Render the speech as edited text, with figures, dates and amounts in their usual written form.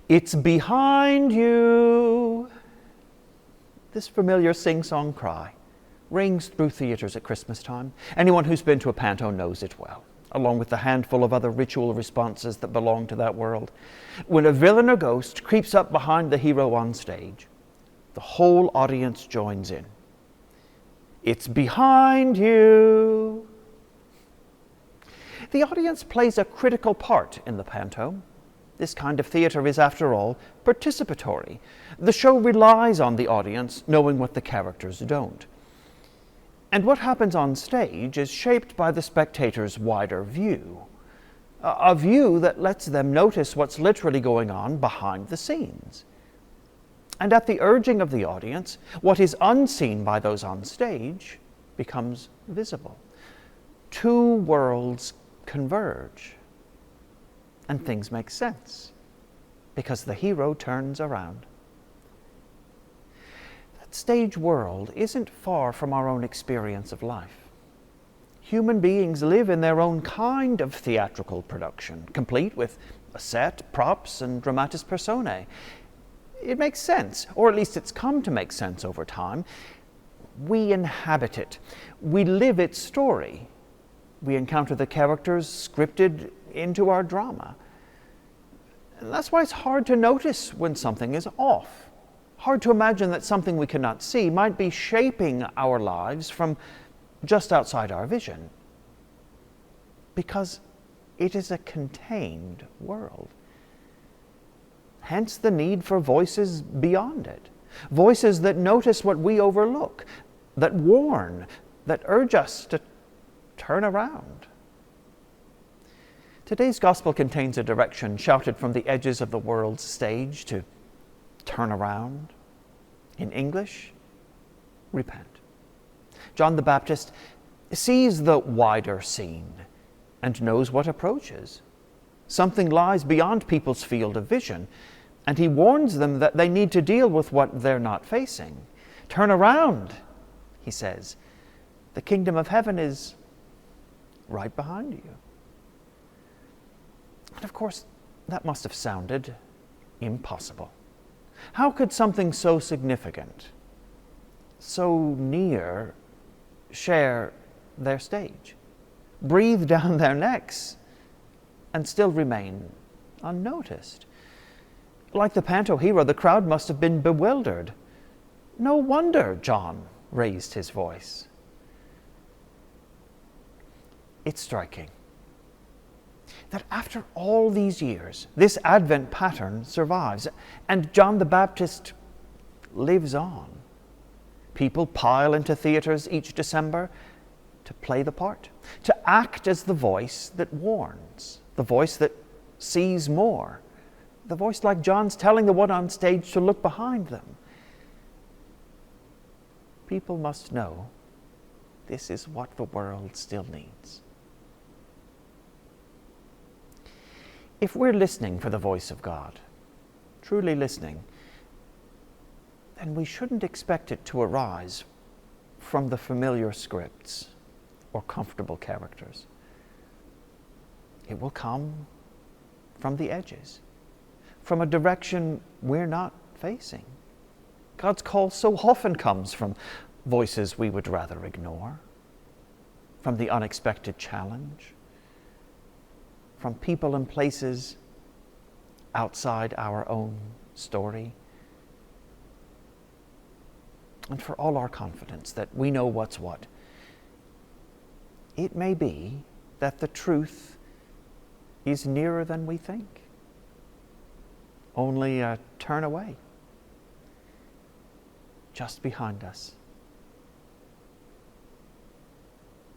It's behind you. This familiar sing-song cry rings through theatres at Christmas time. Anyone who's been to a panto knows it well, along with the handful of other ritual responses that belong to that world. When a villain or ghost creeps up behind the hero on stage, the whole audience joins in. It's behind you. The audience plays a critical part in the panto. This kind of theatre is, after all, participatory. The show relies on the audience knowing what the characters don't. And what happens on stage is shaped by the spectator's wider view, a view that lets them notice what's literally going on behind the scenes. And at the urging of the audience, what is unseen by those on stage becomes visible. Two worlds converge, and things make sense because the hero turns around. That stage world isn't far from our own experience of life. Human beings live in their own kind of theatrical production, complete with a set, props, and dramatis personae. It makes sense, or at least it's come to make sense over time. We inhabit it. We live its story. We encounter the characters scripted into our drama. And that's why it's hard to notice when something is off. Hard to imagine that something we cannot see might be shaping our lives from just outside our vision. Because it is a contained world. Hence the need for voices beyond it. Voices that notice what we overlook, that warn, that urge us to turn around. Today's gospel contains a direction shouted from the edges of the world's stage to turn around. In English, repent. John the Baptist sees the wider scene and knows what approaches. Something lies beyond people's field of vision, and he warns them that they need to deal with what they're not facing. Turn around, he says. The kingdom of heaven is right behind you. And of course, that must have sounded impossible. How could something so significant, so near, share their stage, breathe down their necks, and still remain unnoticed? Like the panto hero, the crowd must have been bewildered. No wonder John raised his voice. It's striking that after all these years, this Advent pattern survives, and John the Baptist lives on. People pile into theatres each December to play the part, to act as the voice that warns, the voice that sees more, the voice like John's telling the one on stage to look behind them. People must know this is what the world still needs. If we're listening for the voice of God, truly listening, then we shouldn't expect it to arise from the familiar scripts or comfortable characters. It will come from the edges, from a direction we're not facing. God's call so often comes from voices we would rather ignore, from the unexpected challenge, from people and places outside our own story. And for all our confidence that we know what's what, it may be that the truth is nearer than we think. Only a turn away, just behind us.